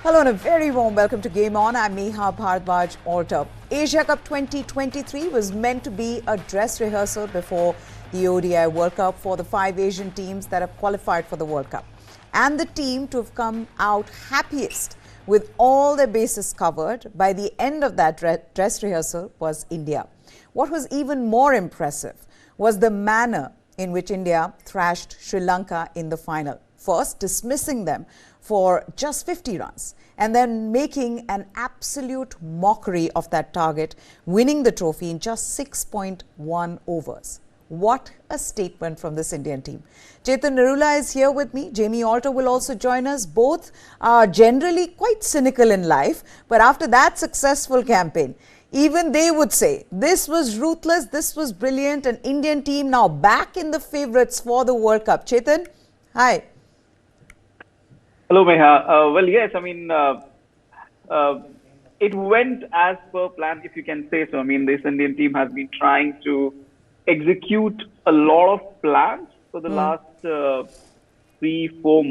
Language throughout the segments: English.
Hello and a very warm welcome to Game On. I'm Neha Bhardwaj Alter. Asia Cup 2023 was meant to be a dress rehearsal before the ODI World Cup for the 5 Asian teams that have qualified for the World Cup. And the team to have come out happiest with all their bases covered by the end of that dress rehearsal was India. What was even more impressive was the manner in which India thrashed Sri Lanka in the final. First, dismissing them for just 50 runs and then making an absolute mockery of that target, winning the trophy in just 6.1 overs. What a statement from this Indian team. Chetan Narula is here with me. Jamie Alter will also join us. Both are generally quite cynical in life, but after that successful campaign, even they would say this was ruthless, this was brilliant. An Indian team now back in the favourites for the World Cup. Chetan, hi. Hello, Meha. Well, yes, it went as per plan, if you can say so. I mean, this Indian team has been trying to execute a lot of plans for the last 3-4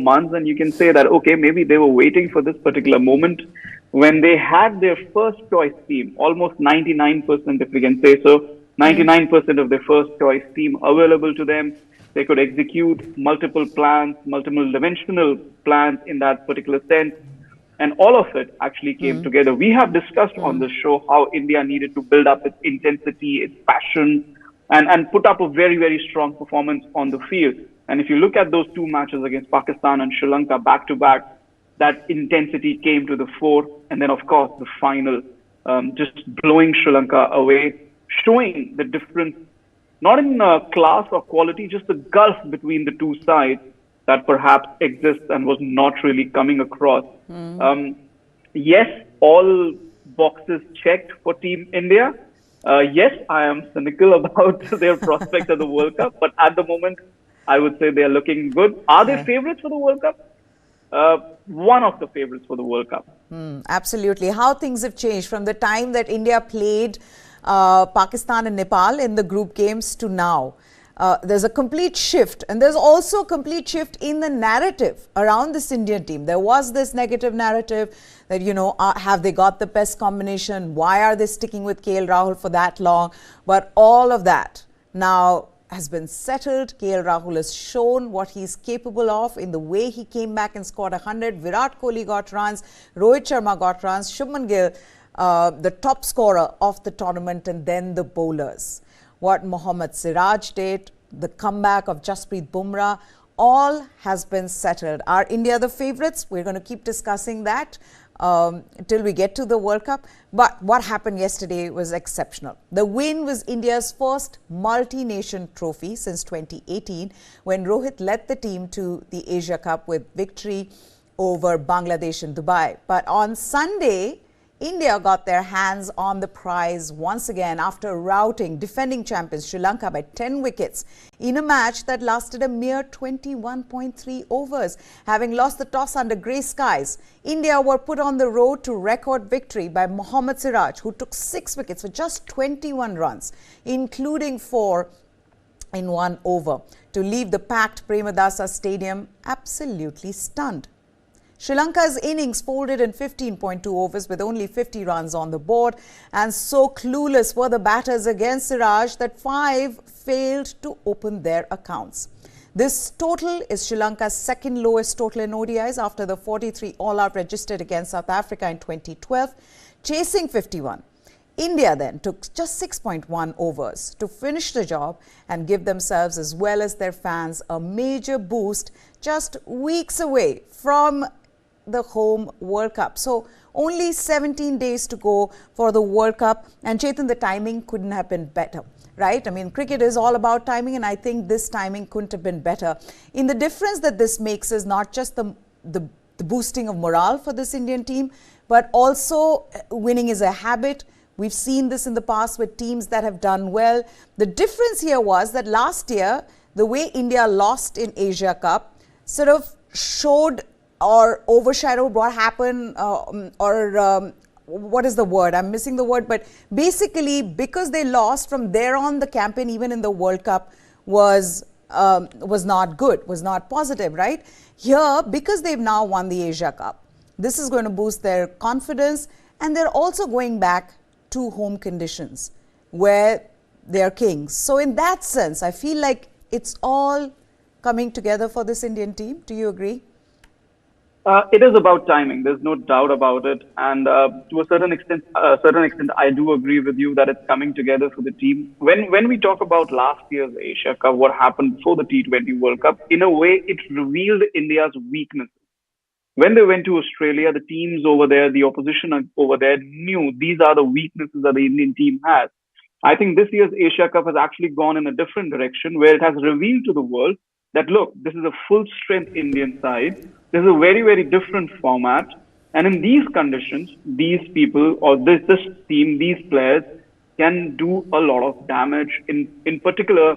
months. And you can say that, okay, maybe they were waiting for this particular moment when they had their first choice team, almost 99%, if we can say so, 99% of their first choice team available to them. They could execute multiple plans, multiple dimensional plans in that particular sense. And all of it actually came together. We have discussed on the show how India needed to build up its intensity, its passion, and put up a very, very strong performance on the field. And if you look at those two matches against Pakistan and Sri Lanka back to back, that intensity came to the fore. And then, of course, the final, just blowing Sri Lanka away, showing the difference, not in class or quality, just the gulf between the two sides that perhaps exists and was not really coming across. Yes, all boxes checked for Team India. Yes, I am cynical about their prospects at the World Cup, but at the moment, I would say they are looking good. Are they favourites for the World Cup? One of the favourites for the World Cup. Absolutely. How things have changed from the time that India played Pakistan and Nepal in the group games to now. There's a complete shift, and there's also a complete shift in the narrative around this Indian team. There was this negative narrative that, have they got the best combination? Why are they sticking with KL Rahul for that long? But all of that now has been settled. KL Rahul has shown what he's capable of in the way he came back and scored 100. Virat Kohli got runs, Rohit Sharma got runs, Shubman Gill, the top scorer of the tournament, and then the bowlers. What Mohammad Siraj did, the comeback of Jasprit Bumrah, all has been settled. Are India the favourites? We're going to keep discussing that till we get to the World Cup. But what happened yesterday was exceptional. The win was India's first multi-nation trophy since 2018, when Rohit led the team to the Asia Cup with victory over Bangladesh in Dubai. But on Sunday, India got their hands on the prize once again after routing defending champions Sri Lanka by 10 wickets in a match that lasted a mere 21.3 overs. Having lost the toss under grey skies, India were put on the road to record victory by Mohammad Siraj, who took 6 wickets for just 21 runs, including 4 in 1 over, to leave the packed Premadasa Stadium absolutely stunned. Sri Lanka's innings folded in 15.2 overs with only 50 runs on the board, and so clueless were the batters against Siraj that 5 failed to open their accounts. This total is Sri Lanka's second lowest total in ODIs after the 43 all-out registered against South Africa in 2012, chasing 51. India then took just 6.1 overs to finish the job and give themselves as well as their fans a major boost just weeks away from the home World Cup. So only 17 days to go for the World Cup, and Chetan, the timing couldn't have been better, right? I mean, cricket is all about timing, and I think this timing couldn't have been better. In the difference that this makes is not just the boosting of morale for this Indian team, but also winning is a habit. We've seen this in the past with teams that have done well. The difference here was that last year, the way India lost in Asia Cup sort of showed or overshadowed what happened, what is the word? I'm missing the word. But basically, because they lost, from there on, the campaign, even in the World Cup, was not good, was not positive, right? Here, because they've now won the Asia Cup, this is going to boost their confidence, and they're also going back to home conditions where they're kings. So in that sense, I feel like it's all coming together for this Indian team. Do you agree? It is about timing. There's no doubt about it, and to a certain extent, I do agree with you that it's coming together for the team. When we talk about last year's Asia Cup, what happened before the T20 World Cup, in a way, it revealed India's weaknesses. When they went to Australia, the teams over there, the opposition over there knew these are the weaknesses that the Indian team has. I think this year's Asia Cup has actually gone in a different direction where it has revealed to the world that look, this is a full strength Indian side. This is a very, very different format. And in these conditions, these people or this team, these players can do a lot of damage, in particular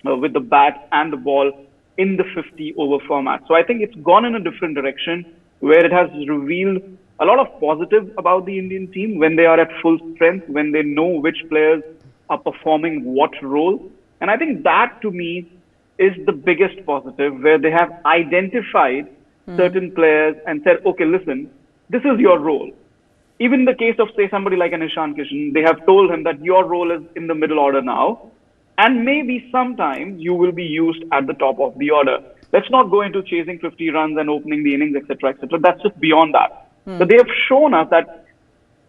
with the bat and the ball in the 50 over format. So I think it's gone in a different direction where it has revealed a lot of positive about the Indian team when they are at full strength, when they know which players are performing what role. And I think that to me is the biggest positive, where they have identified certain players and said, okay, listen, this is your role. Even in the case of, say, somebody like an Ishan Kishan, they have told him that your role is in the middle order now. And maybe sometimes you will be used at the top of the order. Let's not go into chasing 50 runs and opening the innings, etc., etc. That's just beyond that. But they have shown us that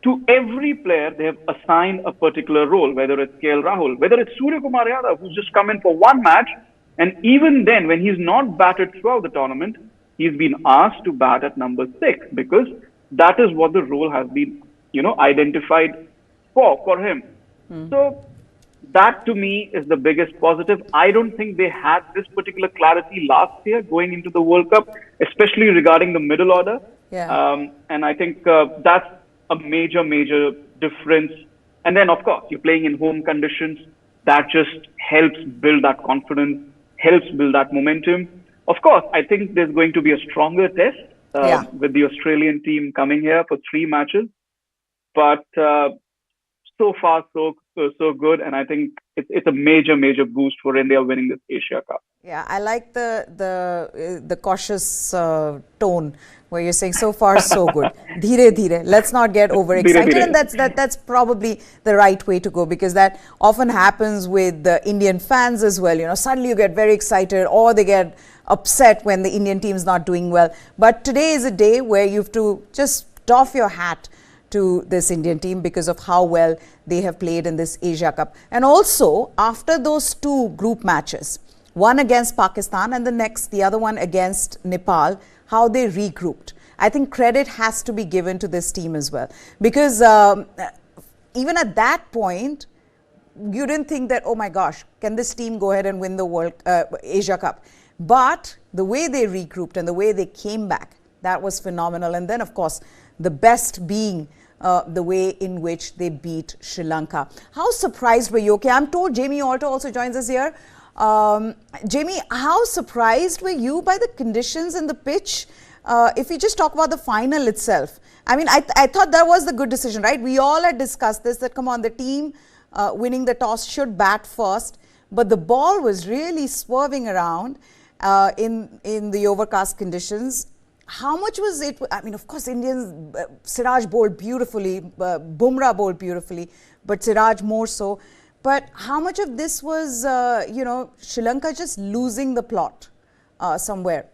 to every player, they have assigned a particular role, whether it's KL Rahul, whether it's Surya Kumar Yadav, who's just come in for one match. And even then, when he's not batted throughout the tournament, he's been asked to bat at number 6 because that is what the role has been, identified for him. So that to me is the biggest positive. I don't think they had this particular clarity last year going into the World Cup, especially regarding the middle order. Yeah. And I think that's a major, major difference. And then, of course, you're playing in home conditions. That just helps build that confidence, helps build that momentum. Of course, I think there's going to be a stronger test with the Australian team coming here for 3 matches. But so far, so good. And I think it's a major, major boost for India winning this Asia Cup. Yeah, I like the cautious tone where you're saying so far so good. Dhire dhire. Let's not get overexcited, and that's probably the right way to go, because that often happens with the Indian fans as well. Suddenly you get very excited, or they get upset when the Indian team's not doing well. But today is a day where you have to just doff your hat to this Indian team because of how well they have played in this Asia Cup. And also, after those 2 group matches, one against Pakistan and the other one against Nepal, how they regrouped. I think credit has to be given to this team as well, because even at that point, you didn't think that, oh my gosh, can this team go ahead and win the Asia Cup? But the way they regrouped and the way they came back, that was phenomenal. And then, of course, the best being the way in which they beat Sri Lanka. How surprised were you? Okay, I'm told Jamie Alto also joins us here. Jamie, how surprised were you by the conditions in the pitch? If we just talk about the final itself, I mean, I thought that was the good decision, right? We all had discussed this, that come on, the team winning the toss should bat first, but the ball was really swerving around in the overcast conditions. How much was it? I mean, of course, Indians, Siraj bowled beautifully, Bumrah bowled beautifully, but Siraj more so. But how much of this was, Sri Lanka just losing the plot somewhere?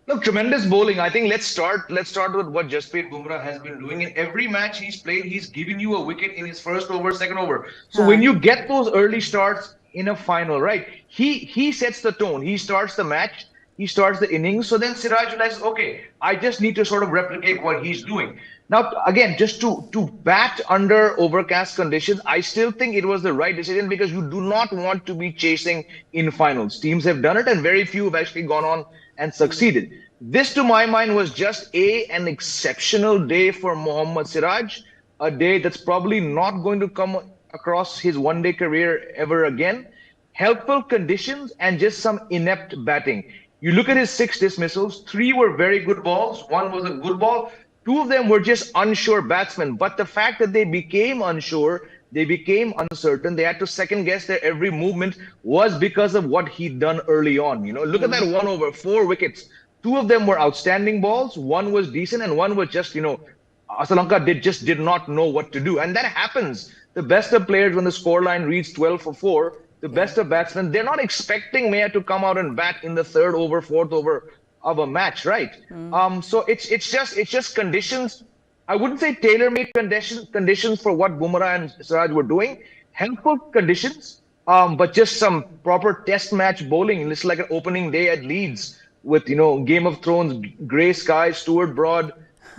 Look, tremendous bowling. I think let's start with what Jasprit Bumrah has been doing. In every match he's played, he's given you a wicket in his first over, second over. So when you get those early starts in a final, right, he sets the tone. He starts the match. He starts the innings. So then Siraj realizes, okay, I just need to sort of replicate what he's doing. Now, again, just to bat under overcast conditions, I still think it was the right decision, because you do not want to be chasing in finals. Teams have done it, and very few have actually gone on and succeeded. This, to my mind, was just an exceptional day for Mohammad Siraj, a day that's probably not going to come across his one-day career ever again. Helpful conditions and just some inept batting. You look at his 6 dismissals, 3 were very good balls, 1 was a good ball. 2 of them were just unsure batsmen. But the fact that they became unsure, they became uncertain, they had to second guess their every movement, was because of what he'd done early on. Look at that 1 over, 4 wickets, Two of them were outstanding balls. One was decent, and one was just, Sri Lanka did not know what to do, and that happens. The best of players, when the scoreline reads 12 for 4, the best of batsmen, they're not expecting Maya to come out and bat in the third over, fourth over of a match, right? So it's just conditions. I wouldn't say tailor-made conditions for what Bumrah and Siraj were doing. Helpful conditions, but just some proper test match bowling. It's like an opening day at Leeds with Game of Thrones, grey skies, Stuart Broad,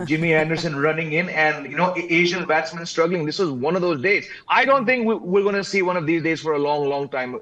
Jimmy Anderson running in, and Asian batsmen struggling. This was one of those days. I don't think we're going to see one of these days for a long, long time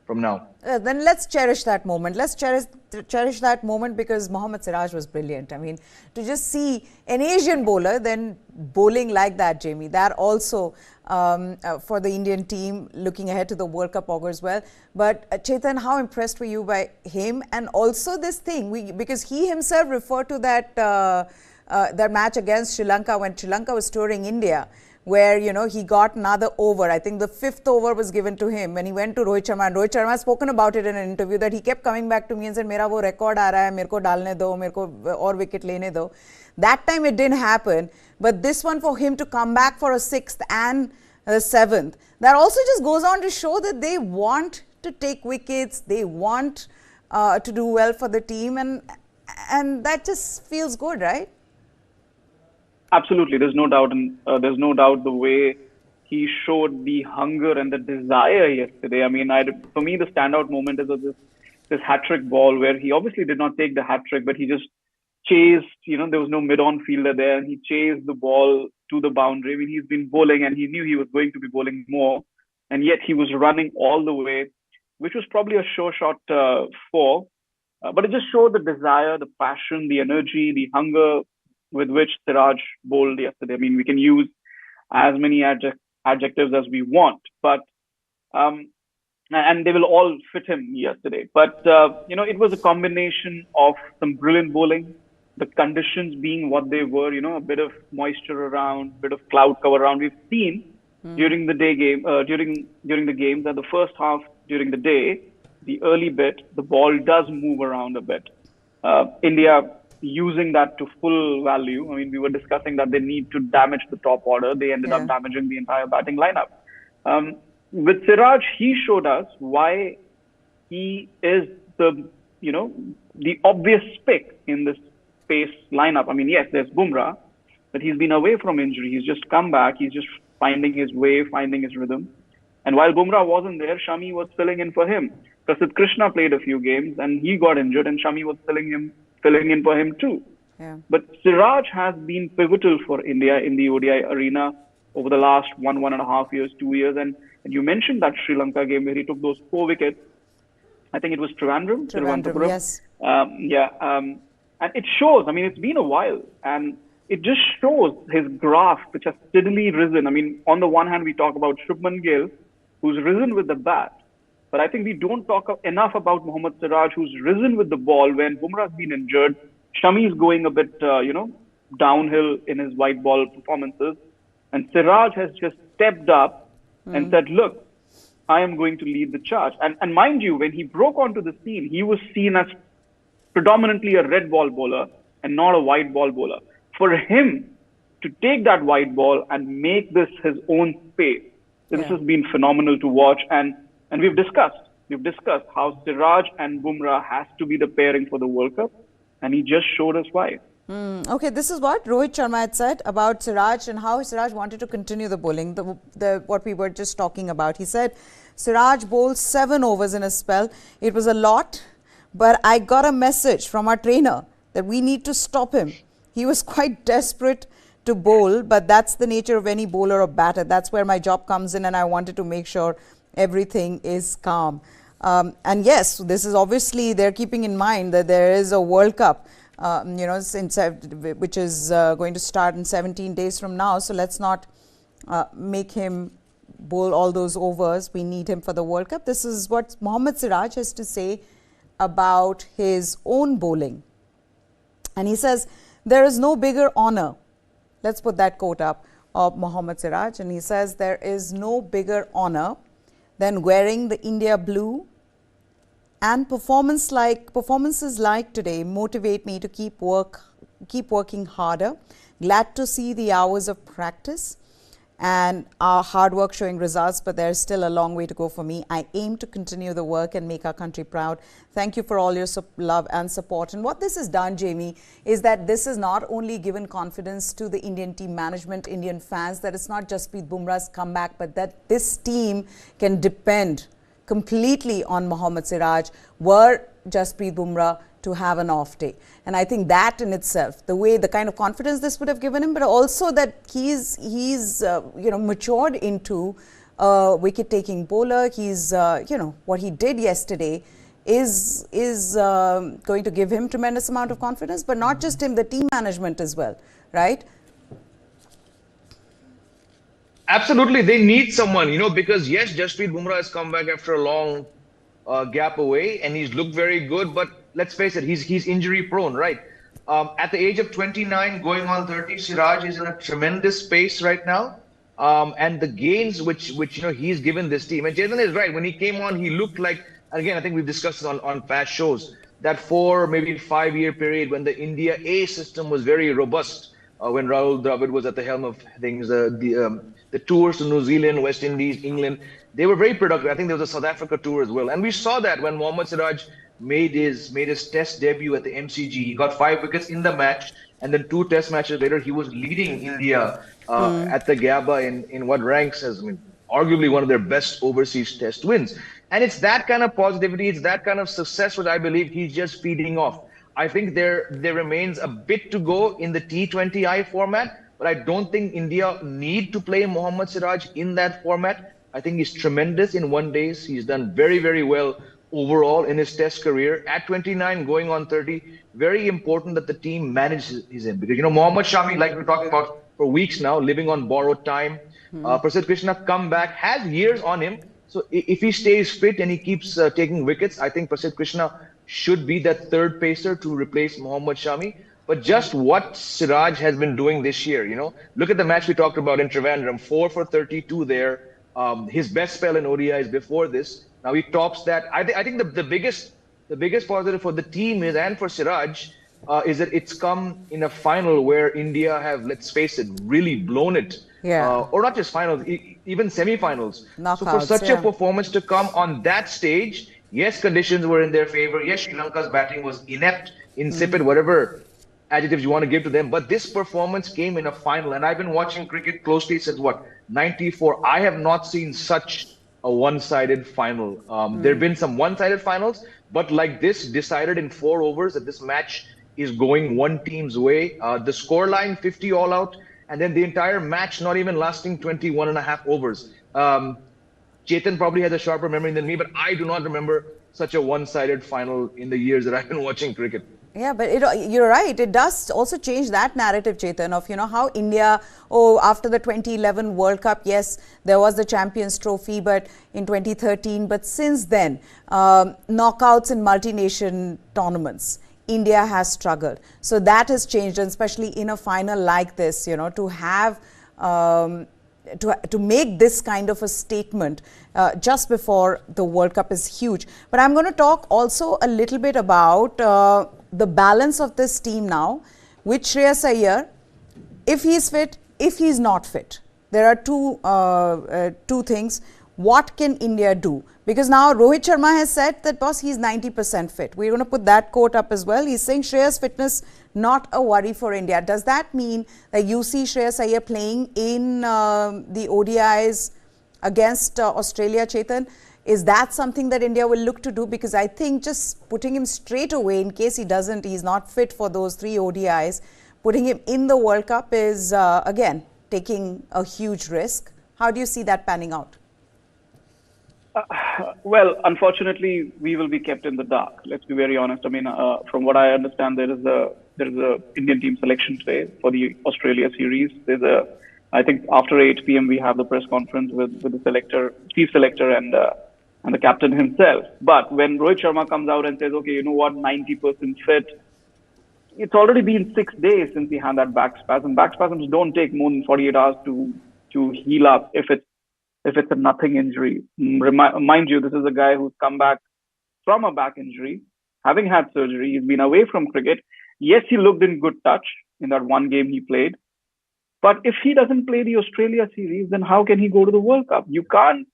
from now. Then let's cherish that moment. Let's cherish that moment, because Mohammad Siraj was brilliant. I mean, to just see an Asian bowler then bowling like that, Jamie, that also for the Indian team looking ahead to the World Cup augurs well. But Chetan, how impressed were you by him? And also this thing, because he himself referred to that that match against Sri Lanka when Sri Lanka was touring India, where, he got another over. I think the 5th over was given to him when he went to Rohit Sharma. And Rohit Sharma has spoken about it in an interview that he kept coming back to me and said, "Mera wo record aa raha hai, mere ko dalne do, mere ko aur wicket lene do." That time it didn't happen. But this one, for him to come back for a 6th and a 7th, that also just goes on to show that they want to take wickets. They want to do well for the team. And that just feels good, right? Absolutely, there's no doubt, and there's no doubt the way he showed the hunger and the desire yesterday. I mean, for me, the standout moment is this hat-trick ball where he obviously did not take the hat-trick, but he just chased. There was no mid-on fielder there, and he chased the ball to the boundary. I mean, he's been bowling, and he knew he was going to be bowling more, and yet he was running all the way, which was probably a sure shot for. But it just showed the desire, the passion, the energy, the hunger with which Siraj bowled yesterday. I mean, we can use as many adjectives as we want, but and they will all fit him yesterday. But it was a combination of some brilliant bowling, the conditions being what they were. A bit of moisture around, a bit of cloud cover around. We've seen during the day game, during the games, that the first half during the day, the early bit, the ball does move around a bit. India using that to full value. I mean, we were discussing that they need to damage the top order. They ended up damaging the entire batting lineup. With Siraj, he showed us why he is the obvious pick in this pace lineup. I mean, yes, there's Bumrah, but he's been away from injury. He's just come back. He's just finding his way, finding his rhythm. And while Bumrah wasn't there, Shami was filling in for him. Prasidh Krishna played a few games and he got injured, and Shami was filling in for him too. Yeah. But Siraj has been pivotal for India in the ODI arena over the last 1.5 years, 2 years. And you mentioned that Sri Lanka game where he took those 4 wickets. I think it was Trivandrum. Yes. And it shows. I mean, it's been a while, and it just shows his grasp, which has steadily risen. I mean, on the one hand, we talk about Shubman Gill, who's risen with the bat. But I think we don't talk enough about Mohammad Siraj, who's risen with the ball when Bumrah's been injured. Shami's going a bit, downhill in his white ball performances. And Siraj has just stepped up and said, look, I am going to lead the charge. And mind you, when he broke onto the scene, he was seen as predominantly a red ball bowler and not a white ball bowler. For him to take that white ball and make this his own space, this has been phenomenal to watch. And we've discussed how Siraj and Bumrah has to be the pairing for the World Cup, and he just showed us why. Okay, this is what Rohit Sharma had said about Siraj and how Siraj wanted to continue the bowling, what we were just talking about. He said, Siraj bowled 7 overs in a spell. It was a lot, but I got a message from our trainer that we need to stop him. He was quite desperate to bowl, but that's the nature of any bowler or batter. That's where my job comes in, and I wanted to make sure everything is calm. And yes, this is obviously, they're keeping in mind that there is a World Cup, which is going to start in 17 days from now. So let's not make him bowl all those overs. We need him for the World Cup. This is what Mohammad Siraj has to say about his own bowling. And he says, there is no bigger honor. Let's put that quote up of Mohammad Siraj. And he says, there is no bigger honor than wearing the India blue And performances like today motivate me to keep working harder. Glad to see the hours of practice and our hard work showing results, but there's still a long way to go for me. I aim to continue the work and make our country proud. Thank you for all your love and support. And what this has done, Jamie, is that this has not only given confidence to the Indian team management, Indian fans, that it's not just Bumrah's comeback, but that this team can depend completely on Mohammad Siraj were Jasprit Bumrah to have an off day. And I think that in itself, the kind of confidence this would have given him, but also that he's matured into a wicket-taking bowler. He's, what he did yesterday is going to give him tremendous amount of confidence, but not just him, the team management as well, right? Absolutely, they need someone, because yes, Jasprit Bumrah has come back after a long gap away, and he's looked very good. But let's face it, he's injury prone, right? At the age of 29, going on 30, Siraj is in a tremendous pace right now, and the gains which he's given this team. And Chetan is right. When he came on, he looked like, again, I think we've discussed this on past shows, that 4, maybe 5-year period when the India A system was very robust. When Rahul Dravid was at the helm of things, the tours to New Zealand, West Indies, England, they were very productive. I think there was a South Africa tour as well. And we saw that when Mohammad Siraj made his test debut at the MCG. He got 5 wickets in the match, and then 2 test matches later, he was leading India at the Gabba in what ranks as, arguably one of their best overseas test wins. And it's that kind of positivity, it's that kind of success which I believe he's just feeding off. I think there remains a bit to go in the T20I format, but I don't think India need to play Mohammad Siraj in that format. I think he's tremendous in one days. He's done very, very well overall in his test career. At 29, going on 30, very important that the team manages him. Because, Mohammad Shami, like we're talking about for weeks now, living on borrowed time. Prasidh Krishna come back, has years on him. So if he stays fit and he keeps taking wickets, I think Prasidh Krishna should be that third pacer to replace Mohammad Shami. But just what Siraj has been doing this year, look at the match we talked about in Trivandrum, 4 for 32 there. His best spell in ODIs before this. Now he tops that. I think the biggest positive for the team is, and for Siraj, is that it's come in a final where India have, let's face it, really blown it. Yeah. Or not just finals, even semi-finals. Knockouts, so for such a performance to come on that stage, yes, conditions were in their favor. Yes, Sri Lanka's batting was inept, insipid, whatever adjectives you want to give to them. But this performance came in a final. And I've been watching cricket closely since, 94. I have not seen such a one-sided final. There have been some one-sided finals, but like this, decided in 4 overs, that this match is going one team's way. The scoreline, 50 all out, and then the entire match not even lasting 21.5 overs. Chetan probably has a sharper memory than me, but I do not remember such a one-sided final in the years that I've been watching cricket. Yeah, but you're right. It does also change that narrative, Chetan, of, how India, after the 2011 World Cup, yes, there was the Champions Trophy, but in 2013, but since then, knockouts in multi-nation tournaments, India has struggled. So that has changed, and especially in a final like this, to have, to make this kind of a statement just before the World Cup is huge. But I'm going to talk also a little bit about the balance of this team now, with Shreyas Iyer, if he's fit, if he's not fit. There are two things. What can India do? Because now Rohit Sharma has said that, boss, he's 90% fit. We're going to put that quote up as well. He's saying Shreyas' fitness, not a worry for India. Does that mean that you see Shreyas Iyer playing in the ODIs against Australia, Chetan? Is that something that India will look to do? Because I think just putting him straight away, in case he's not fit for those 3 ODIs, putting him in the World Cup is, again, taking a huge risk. How do you see that panning out? Well, unfortunately, we will be kept in the dark. Let's be very honest. I mean, from what I understand, there is a Indian team selection today for the Australia series. I think after 8 p.m. we have the press conference with the chief selector and the captain himself. But when Rohit Sharma comes out and says, okay, you know what, 90% fit, it's already been 6 days since he had that back spasm. Back spasms don't take more than 48 hours to heal up if it's a nothing injury. Mind you, this is a guy who's come back from a back injury, having had surgery. He's been away from cricket. Yes, he looked in good touch in that one game he played. But if he doesn't play the Australia series, then how can he go to the World Cup? You can't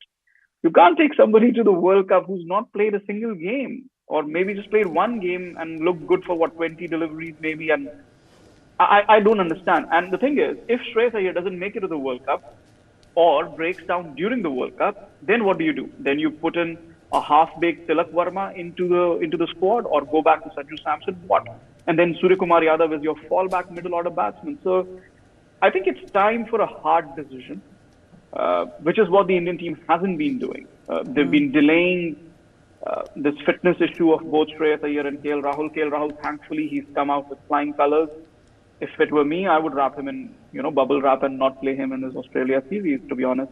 take somebody to the World Cup who's not played a single game, or maybe just played one game and looked good for 20 deliveries maybe. And I don't understand. And the thing is, if Shreyas Iyer doesn't make it to the World Cup or breaks down during the World Cup, then what do? Then you put in a half-baked Tilak Verma into the squad, or go back to Sanju Samson, what? And then Suryakumar Yadav is your fallback middle order batsman. So I think it's time for a hard decision, which is what the Indian team hasn't been doing. They've been delaying this fitness issue of both Shreyas Iyer and KL Rahul. KL Rahul, thankfully, he's come out with flying colours. If it were me, I would wrap him in, bubble wrap and not play him in this Australia series, to be honest.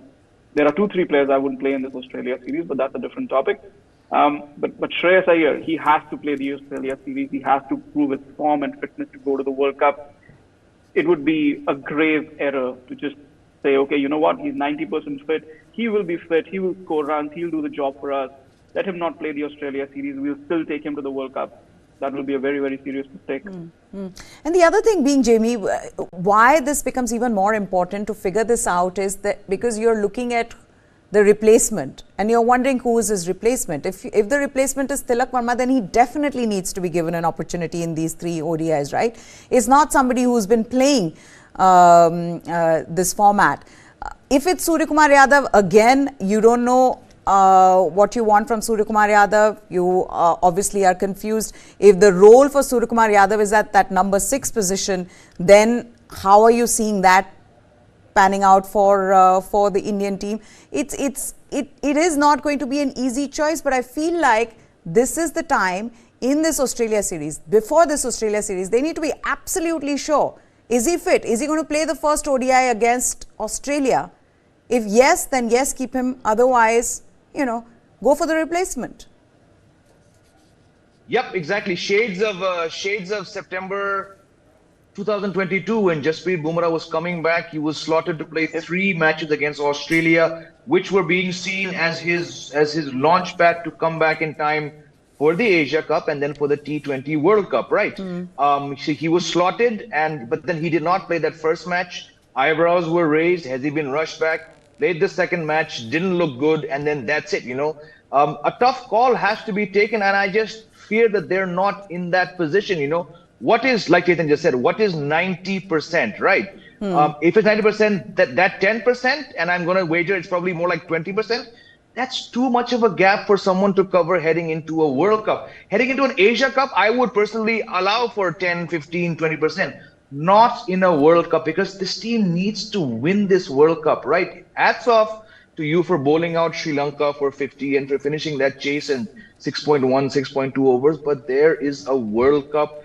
There are 2-3 players I wouldn't play in this Australia series, but that's a different topic. But Shreyas Iyer, he has to play the Australia series. He has to prove his form and fitness to go to the World Cup. It would be a grave error to just say, okay, you know what, he's 90% fit. He will be fit. He will score runs. He'll do the job for us. Let him not play the Australia series. We'll still take him to the World Cup. That will be a very, very serious mistake. And the other thing being, Jamie, why this becomes even more important to figure this out is that because you're looking at the replacement and you're wondering who is his replacement. If the replacement is Tilak Verma, then he definitely needs to be given an opportunity in these 3 ODIs, right? It's not somebody who's been playing this format. If it's Suryakumar Yadav, again, you don't know what you want from Suryakumar Yadav. You obviously are confused. If the role for Suryakumar Yadav is at that number 6 position, then how are you seeing that panning out for the Indian team? It is not going to be an easy choice, but I feel like this is the time in this Australia series, before this Australia series, they need to be absolutely sure. Is he fit? Is he going to play the first ODI against Australia? If yes, then yes, keep him. Otherwise, go for the replacement. Yep, exactly. Shades of September 2022, when Jasprit Bumrah was coming back. He was slotted to play 3 matches against Australia, which were being seen as his launch pad to come back in time for the Asia Cup and then for the T20 World Cup, right? He was slotted, but then he did not play that first match. Eyebrows were raised. Has he been rushed back? Played the second match, didn't look good, and then that's it, A tough call has to be taken, and I just fear that they're not in that position, What is, like Chetan just said, what is 90%, right? If it's 90%, that 10%, and I'm going to wager it's probably more like 20%, that's too much of a gap for someone to cover heading into a World Cup. Heading into an Asia Cup, I would personally allow for 10, 15, 20%. Not in a World Cup, because this team needs to win this World Cup, right? Hats off to you for bowling out Sri Lanka for 50 and for finishing that chase in 6.1, 6.2 overs. But there is a World Cup.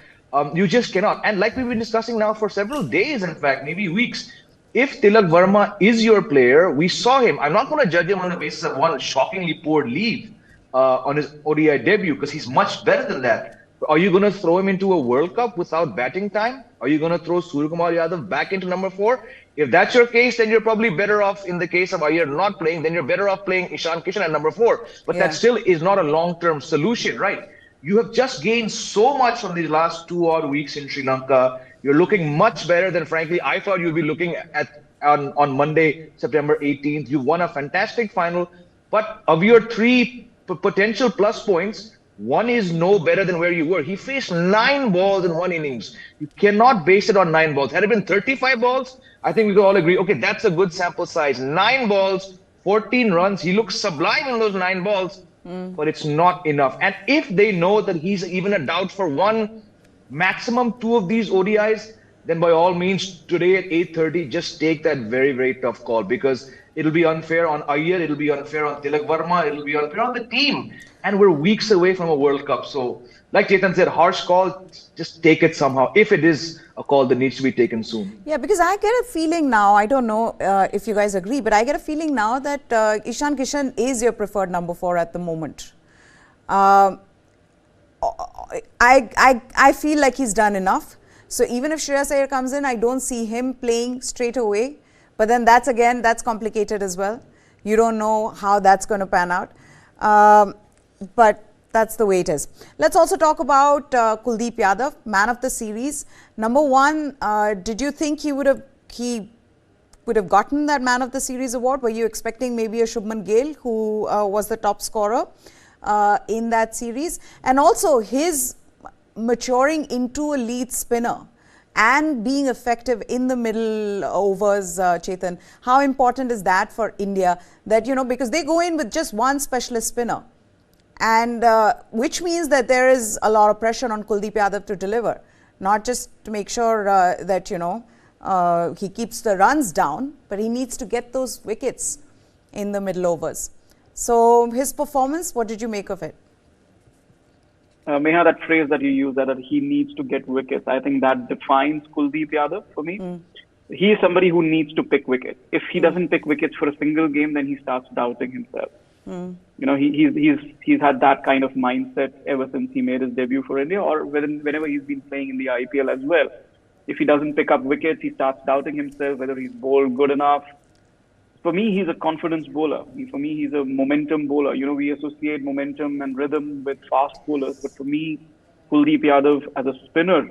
You just cannot. And like we've been discussing now for several days, in fact, maybe weeks, if Tilak Verma is your player, we saw him. I'm not going to judge him on the basis of one shockingly poor leave on his ODI debut, because he's much better than that. Are you going to throw him into a World Cup without batting time? Are you going to throw Suryakumar Yadav back into number 4? If that's your case, then you're probably better off, in the case of Iyer not playing, then you're better off playing Ishan Kishan at number 4. But that still is not a long-term solution, right? You have just gained so much from these last 2 odd weeks in Sri Lanka. You're looking much better than, frankly, I thought you'd be looking at on Monday, September 18th. You won a fantastic final. But of your 3 potential plus points, 1 is no better than where you were. He faced 9 balls in 1 innings. You cannot base it on 9 balls. Had it been 35 balls, I think we could all agree, okay, that's a good sample size. 9 balls, 14 runs. He looks sublime in those 9 balls, but it's not enough. And if they know that he's even a doubt for 1, maximum 2 of these ODIs, then by all means, today at 8:30, just take that very, very tough call, because it'll be unfair on Iyer, it'll be unfair on Tilak Verma, it'll be unfair on the team. And we're weeks away from a World Cup. So, like Chetan said, harsh call, just take it somehow, if it is a call that needs to be taken soon. Yeah, because I get a feeling now, I don't know if you guys agree, but I get a feeling now that Ishan Kishan is your preferred number 4 at the moment. I feel like he's done enough. So even if Shreyas Iyer comes in, I don't see him playing straight away. But then that's complicated as well. You don't know how that's going to pan out. But That's the way it is. Let's also talk about Kuldeep Yadav, man of the series. Number one, did you think he would have gotten that man of the series award? Were you expecting maybe a Shubman Gill, who was the top scorer in that series? And also his maturing into a lead spinner and being effective in the middle overs, Chetan. How important is that for India? That, because they go in with just one specialist spinner, and which means that there is a lot of pressure on Kuldeep Yadav to deliver, not just to make sure that, he keeps the runs down, but he needs to get those wickets in the middle overs. So his performance, what did you make of it? Meha, that phrase that you use, that he needs to get wickets, I think that defines Kuldeep Yadav for me. He is somebody who needs to pick wickets. If he doesn't pick wickets for a single game, then he starts doubting himself. He's had that kind of mindset ever since he made his debut for India, or whenever he's been playing in the IPL as well. If he doesn't pick up wickets, he starts doubting himself, whether he's bowled good enough. For me, he's a confidence bowler. For me, he's a momentum bowler. We associate momentum and rhythm with fast bowlers. But for me, Kuldeep Yadav as a spinner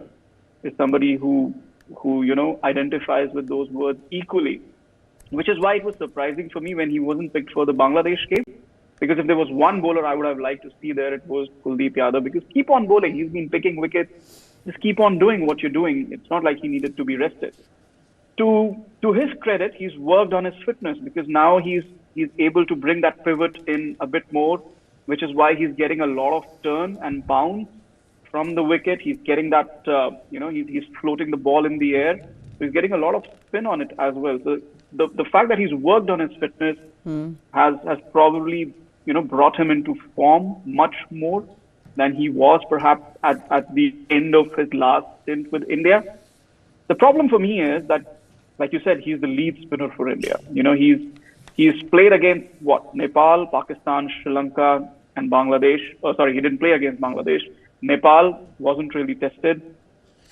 is somebody who identifies with those words equally. Which is why it was surprising for me when he wasn't picked for the Bangladesh game. Because if there was one bowler I would have liked to see there, it was Kuldeep Yadav. Because keep on bowling. He's been picking wickets. Just keep on doing what you're doing. It's not like he needed to be rested. To his credit, he's worked on his fitness, because now he's able to bring that pivot in a bit more, which is why he's getting a lot of turn and bounce from the wicket. He's getting that, he's floating the ball in the air. So he's getting a lot of spin on it as well. So the fact that he's worked on his fitness has probably, brought him into form much more than he was perhaps at the end of his last stint with India. The problem for me is that, like you said, he's the lead spinner for India. He's played against Nepal, Pakistan, Sri Lanka, and Bangladesh. Oh, sorry, he didn't play against Bangladesh. Nepal wasn't really tested.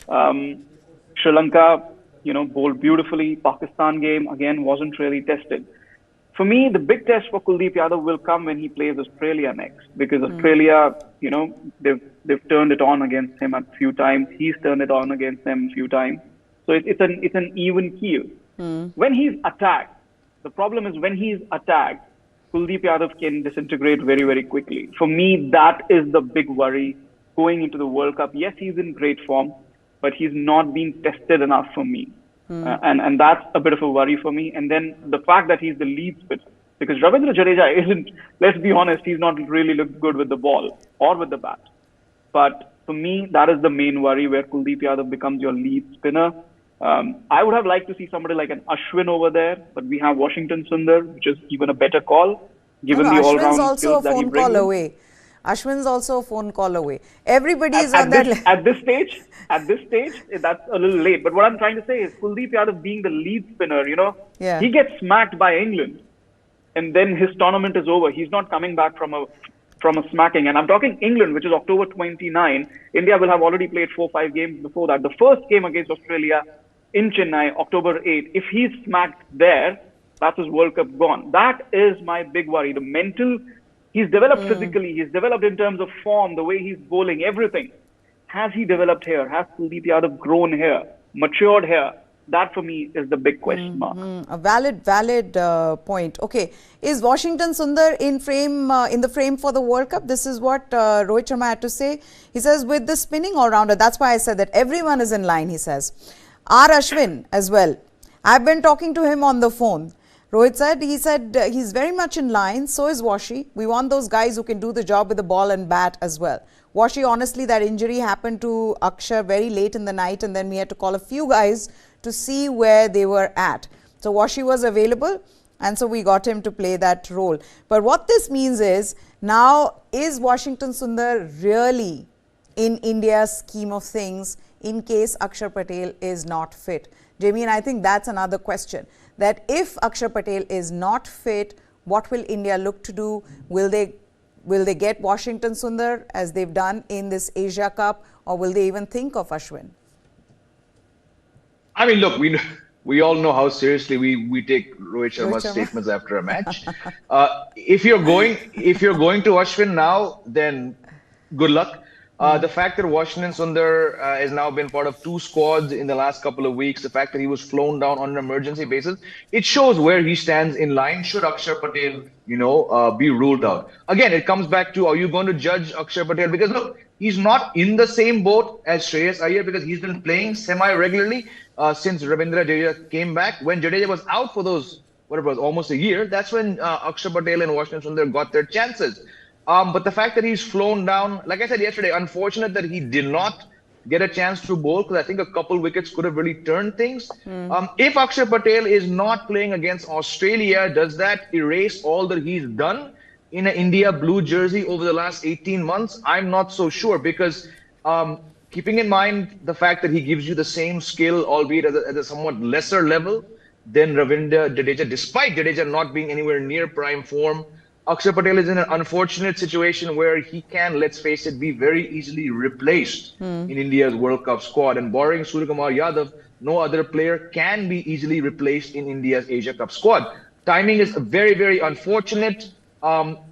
Sri Lanka, bowled beautifully. Pakistan game again wasn't really tested. For me, the big test for Kuldeep Yadav will come when he plays Australia next, because Australia, they've turned it on against him a few times. He's turned it on against them a few times. So it's an even keel. When he's attacked, the problem is when he's attacked, Kuldeep Yadav can disintegrate very, very quickly. For me, that is the big worry going into the World Cup. Yes, he's in great form, but he's not been tested enough for me. And that's a bit of a worry for me. And then the fact that he's the lead spinner, because Ravindra Jadeja isn't, let's be honest, he's not really looked good with the ball or with the bat. But for me, that is the main worry, where Kuldeep Yadav becomes your lead spinner. I would have liked to see somebody like an Ashwin over there, but we have Washington Sundar, which is even a better call, given the all-round skills that he brings. Ashwin's also a phone call away. Everybody is on that. At this stage, that's a little late. But what I'm trying to say is, Kuldeep Yadav being the lead spinner, he gets smacked by England, and then his tournament is over. He's not coming back from a smacking. And I'm talking England, which is October 29. India will have already played 4-5 games before that. The first game against Australia in Chennai, October 8. If he's smacked there, that's his World Cup gone. That is my big worry. The mental. He's developed physically. He's developed in terms of form, the way he's bowling, everything. Has he developed here? Has Kuldeep Yadav grown here? Matured here? That for me is the big question mark. A valid point. Okay, is Washington Sundar in the frame for the World Cup? This is what Rohit Sharma had to say. He says, with the spinning all-rounder, that's why I said that everyone is in line, he says. R. Ashwin as well. I've been talking to him on the phone. Rohit said, he's very much in line, so is Washi. We want those guys who can do the job with the ball and bat as well. Washi, honestly, that injury happened to Akshar very late in the night, and then we had to call a few guys to see where they were at. So Washi was available, and so we got him to play that role. But what this means is, now is Washington Sundar really in India's scheme of things in case Akshar Patel is not fit? Jamie, and I think that's another question, that if Akshar Patel is not fit, what will India look to do? Will they get Washington Sundar as they've done in this Asia Cup, or will they even think of Ashwin? I mean, look, we all know how seriously we take Rohit Sharma's statements after a match. If you're going to Ashwin now, then good luck. The fact that Washington Sundar has now been part of two squads in the last couple of weeks, the fact that he was flown down on an emergency basis, it shows where he stands in line. Should Akshar Patel, be ruled out? Again, it comes back to, are you going to judge Akshar Patel? Because look, he's not in the same boat as Shreyas Iyer because he's been playing semi-regularly since Ravindra Jadeja came back. When Jadeja was out for those, whatever it was, almost a year, that's when Akshar Patel and Washington Sundar got their chances. But the fact that he's flown down, like I said yesterday, unfortunate that he did not get a chance to bowl because I think a couple wickets could have really turned things. If Akshar Patel is not playing against Australia, does that erase all that he's done in an India blue jersey over the last 18 months? I'm not so sure because keeping in mind the fact that he gives you the same skill, albeit at a somewhat lesser level than Ravindra Jadeja, despite Jadeja not being anywhere near prime form, Akshar Patel is in an unfortunate situation where he can, let's face it, be very easily replaced in India's World Cup squad. And barring Suryakumar Yadav, no other player can be easily replaced in India's Asia Cup squad. Timing is very, very unfortunate.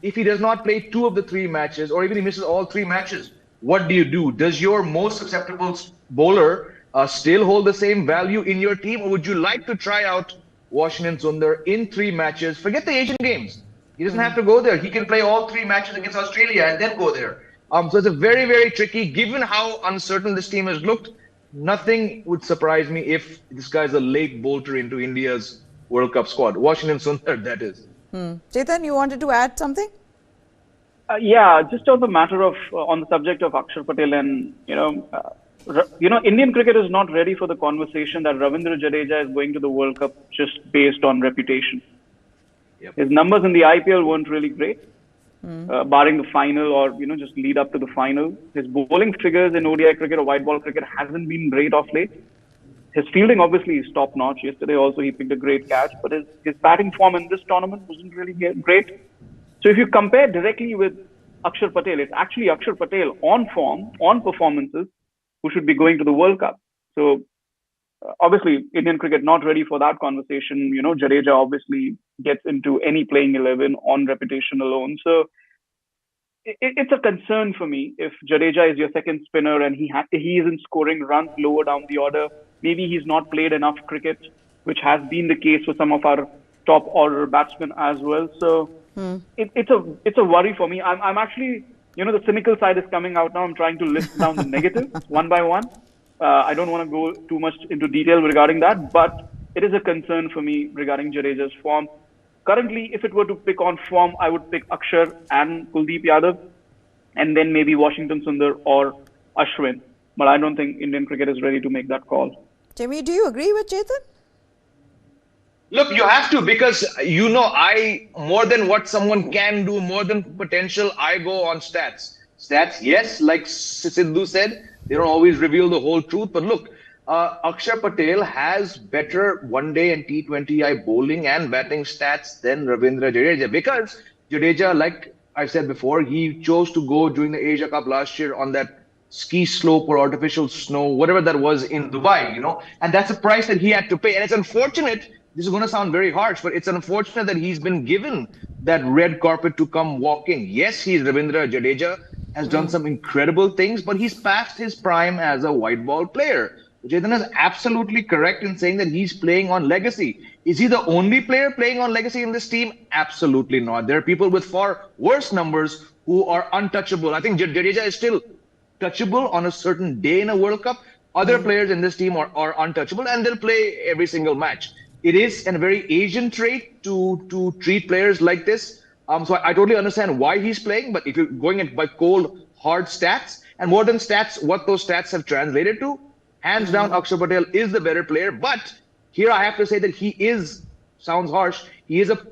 If he does not play 2 of the 3 matches, or even he misses all 3 matches, what do? Does your most susceptible bowler still hold the same value in your team? Or would you like to try out Washington Sundar in 3 matches? Forget the Asian Games. He doesn't have to go there. He can play all 3 matches against Australia and then go there. So it's a very, very tricky, given how uncertain this team has looked, nothing would surprise me if this guy's a late bolter into India's World Cup squad. Washington Sundar, that is. Chetan, you wanted to add something? Yeah, just on the matter of, on the subject of Akshar Patel and, Indian cricket is not ready for the conversation that Ravindra Jadeja is going to the World Cup just based on reputation. Yep. His numbers in the IPL weren't really great, barring the final or, just lead up to the final. His bowling figures in ODI cricket or white ball cricket hasn't been great of late. His fielding obviously is top notch. Yesterday also he picked a great catch, but his batting form in this tournament wasn't really great. So if you compare directly with Akshar Patel, it's actually Akshar Patel on form, on performances, who should be going to the World Cup. So obviously, Indian cricket not ready for that conversation. Jadeja obviously gets into any playing 11 on reputation alone. So it's a concern for me if Jadeja is your second spinner and he isn't scoring runs lower down the order. Maybe he's not played enough cricket, which has been the case for some of our top order batsmen as well. So it's a worry for me. I'm actually, the cynical side is coming out now. I'm trying to list down the negatives one by one. I don't want to go too much into detail regarding that, but it is a concern for me regarding Jadeja's form. Currently, if it were to pick on form, I would pick Akshar and Kuldeep Yadav, and then maybe Washington Sundar or Ashwin. But I don't think Indian cricket is ready to make that call. Jimmy, do you agree with Chetan? Look, you have to because, I, more than what someone can do, more than potential, I go on stats. Stats, yes, like Sidhu said, they don't always reveal the whole truth. But look, Akshar Patel has better one-day and T20I bowling and batting stats than Ravindra Jadeja because Jadeja, like I said before, he chose to go during the Asia Cup last year on that ski slope or artificial snow, whatever that was in Dubai, and that's a price that he had to pay. And it's unfortunate, this is going to sound very harsh, but it's unfortunate that he's been given that red carpet to come walking. Yes, he's Ravindra Jadeja, has done some incredible things, but he's past his prime as a white ball player. Chetan is absolutely correct in saying that he's playing on legacy. Is he the only player playing on legacy in this team? Absolutely not. There are people with far worse numbers who are untouchable. I think Jadeja is still touchable on a certain day in a World Cup. Other players in this team are untouchable and they'll play every single match. It is a very Asian trait to treat players like this. So I totally understand why he's playing, but if you're going by cold, hard stats, and more than stats, what those stats have translated to, hands down, Akshar Patel is the better player. But here I have to say that he is, sounds harsh, he is a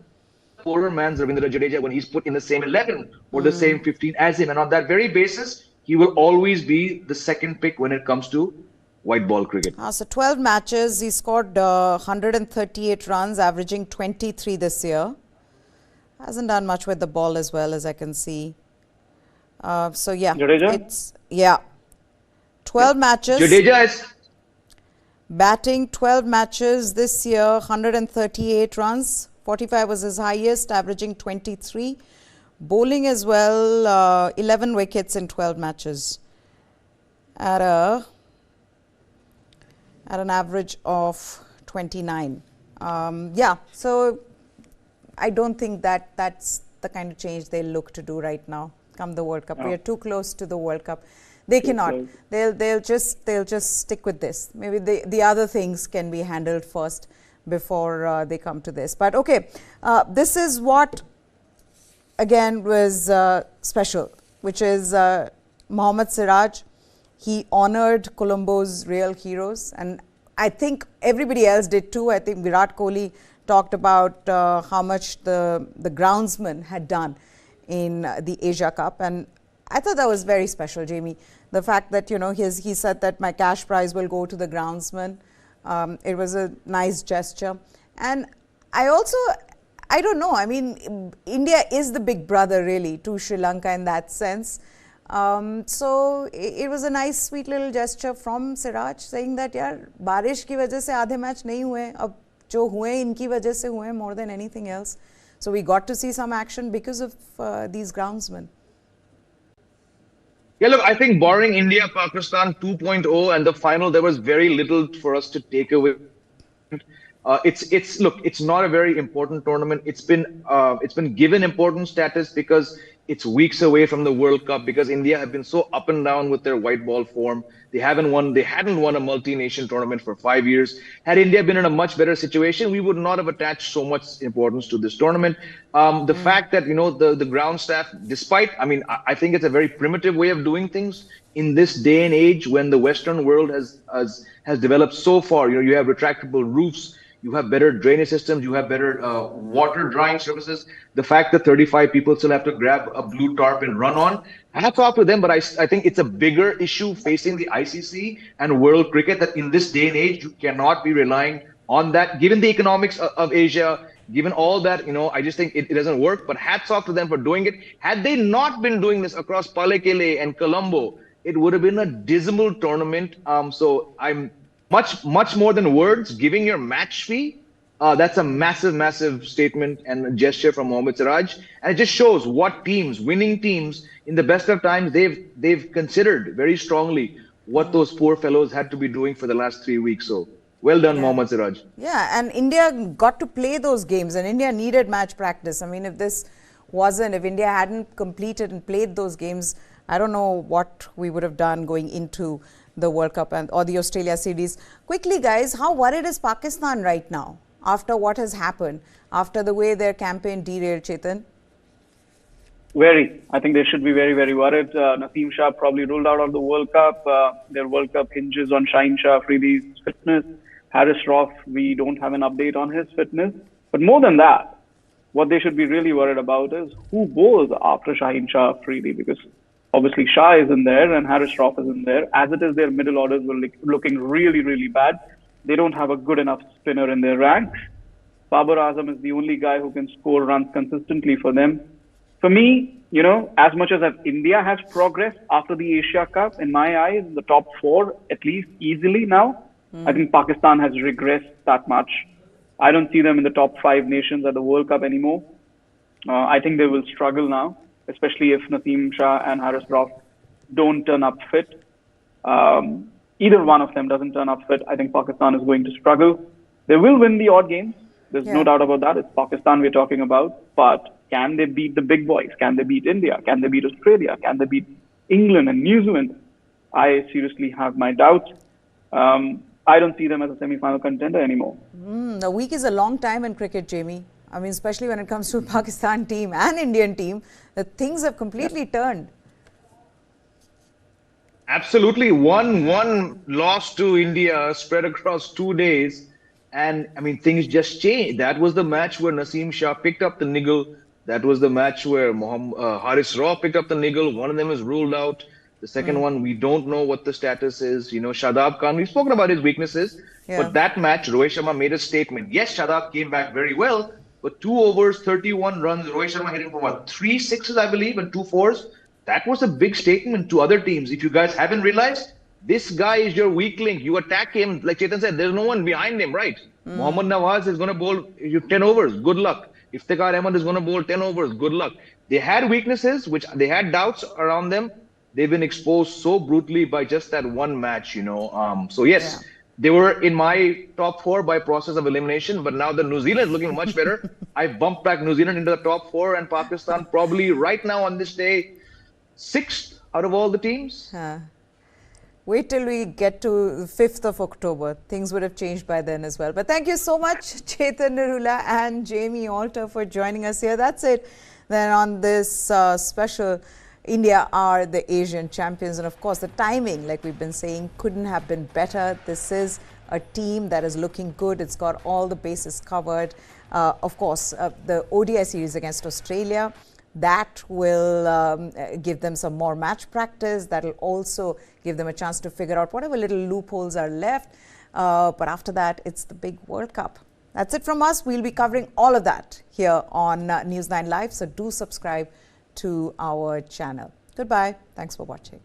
poorer man's Ravindra Jadeja when he's put in the same 11 or the same 15 as him. And on that very basis, he will always be the second pick when it comes to white ball cricket. So 12 matches, he scored 138 runs, averaging 23 this year. Hasn't done much with the ball as well as I can see. So yeah, Jadeja? 12 matches. Jadeja is batting 12 matches this year, 138 runs. 45 was his highest, averaging 23. Bowling as well, 11 wickets in 12 matches at an average of 29. Yeah, so I don't think that's the kind of change they'll look to do right now come the World Cup. We are too close to the World Cup. They cannot. They'll just stick with this. Maybe the other things can be handled first before they come to this. But okay, this is what again was special, which is Mohammad Siraj. He honored Colombo's real heroes, and I think everybody else did too. I think Virat Kohli talked about how much the groundsman had done in the Asia Cup, and I thought that was very special, Jamie. The fact that, you know, he said that my cash prize will go to the groundsman. It was a nice gesture. And I don't know, I mean, India is the big brother really to Sri Lanka in that sense. So it was a nice sweet little gesture from Siraj saying that यार बारिश की वजह से आधे match नहीं हुए, अब जो हुए इनकी वजह से हुए more than anything else. So we got to see some action because of these groundsmen. Yeah, look, I think barring India, Pakistan 2.0 and the final, there was very little for us to take away. It's not a very important tournament. It's been given important status because it's weeks away from the World Cup, because India have been so up and down with their white ball form. They hadn't won a multi-nation tournament for 5 years. Had India been in a much better situation, we would not have attached so much importance to this tournament. The fact that, you know, the ground staff, despite, I mean, I think it's a very primitive way of doing things in this day and age when the Western world has developed so far. You know, you have retractable roofs, you have better drainage systems, you have better water drying services. The fact that 35 people still have to grab a blue tarp and run on, hats off to them, but I think it's a bigger issue facing the ICC and world cricket, that in this day and age, you cannot be relying on that. Given the economics of Asia, given all that, you know, I just think it doesn't work, but hats off to them for doing it. Had they not been doing this across Palekele and Colombo, it would have been a dismal tournament. So I'm much more than words, giving your match fee. That's a massive statement and a gesture from Mohammad Siraj, and it just shows what teams, winning teams, in the best of times, they've considered very strongly what those poor fellows had to be doing for the last 3 weeks. So well done, Mohammad Siraj. Yeah, and India got to play those games, and India needed match practice. I mean, if India hadn't completed and played those games, I don't know what we would have done going into the World Cup or the Australia series. Quickly, guys, how worried is Pakistan right now after what has happened, after the way their campaign derailed, Chetan? Very. I think they should be very, very worried. Naseem Shah probably ruled out of the World Cup. Their World Cup hinges on Shaheen Shah Afridi's fitness. Harris Roth, we don't have an update on his fitness. But more than that, what they should be really worried about is who bowls after Shaheen Shah Afridi, because obviously Shah is in there and Harris Roth is in there. As it is, their middle orders were looking really, really bad. They don't have a good enough spinner in their ranks. Babar Azam is the only guy who can score runs consistently for them. For me, you know, as much as India has progressed after the Asia Cup, in my eyes, the top 4 at least easily now, I think Pakistan has regressed that much. I don't see them in the top 5 nations at the World Cup anymore. I think they will struggle now, especially if Naseem Shah and Harris Roth don't turn up fit. Either one of them doesn't turn up fit, I think Pakistan is going to struggle. They will win the odd games. There's no doubt about that. It's Pakistan we're talking about. But can they beat the big boys? Can they beat India? Can they beat Australia? Can they beat England and New Zealand? I seriously have my doubts. I don't see them as a semi-final contender anymore. A week is a long time in cricket, Jamie. I mean, especially when it comes to Pakistan team and Indian team, the things have completely turned. Absolutely. One loss to India spread across 2 days. And I mean, things just changed. That was the match where Naseem Shah picked up the niggle. That was the match where Harris Raw picked up the niggle. One of them is ruled out. The second one, we don't know what the status is. You know, Shadab Khan, we've spoken about his weaknesses. But that match, Rohit Sharma made a statement. Yes, Shadab came back very well. But 2 overs, 31 runs. Rohit Sharma hit him for what, 3 sixes, I believe, and 2 fours. That was a big statement to other teams. If you guys haven't realized, this guy is your weak link. You attack him. Like Chetan said, there's no one behind him, right? Mohammad Nawaz is going to bowl you 10 overs. Good luck. Iftikhar Ahmed is going to bowl 10 overs. Good luck. They had weaknesses, which they had doubts around them. They've been exposed so brutally by just that one match, you know. So yes, they were in my top 4 by process of elimination, but now the New Zealand is looking much better. I bumped back New Zealand into the top 4 and Pakistan probably right now on this day 6th out of all the teams. Wait till we get to the 5th of October. Things would have changed by then as well. But thank you so much, Chetan Narula and Jamie Alter, for joining us here. That's it then on this special India are the Asian champions. And of course, the timing, like we've been saying, couldn't have been better. This is a team that is looking good. It's got all the bases covered. Of course, the ODI series against Australia, that will give them some more match practice. That will also give them a chance to figure out whatever little loopholes are left. But after that, it's the big World Cup. That's it from us. We'll be covering all of that here on News 9 Live. So do subscribe to our channel. Goodbye. Thanks for watching.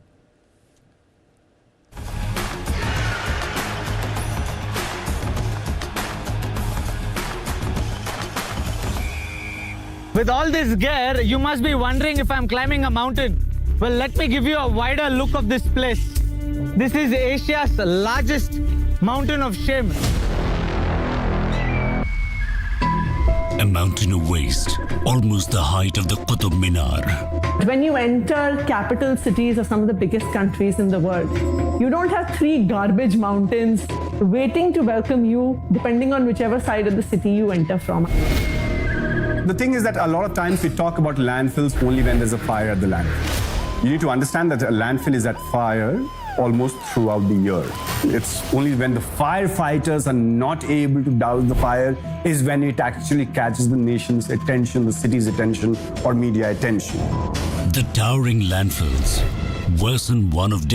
With all this gear, you must be wondering if I'm climbing a mountain. Well, let me give you a wider look of this place. This is Asia's largest mountain of shame. A mountain of waste, almost the height of the Qutub Minar. When you enter capital cities of some of the biggest countries in the world, you don't have 3 garbage mountains waiting to welcome you, depending on whichever side of the city you enter from. The thing is that a lot of times we talk about landfills only when there's a fire at the landfill. You need to understand that a landfill is at fire almost throughout the year. It's only when the firefighters are not able to douse the fire is when it actually catches the nation's attention, the city's attention, or media attention. The towering landfills worsen one of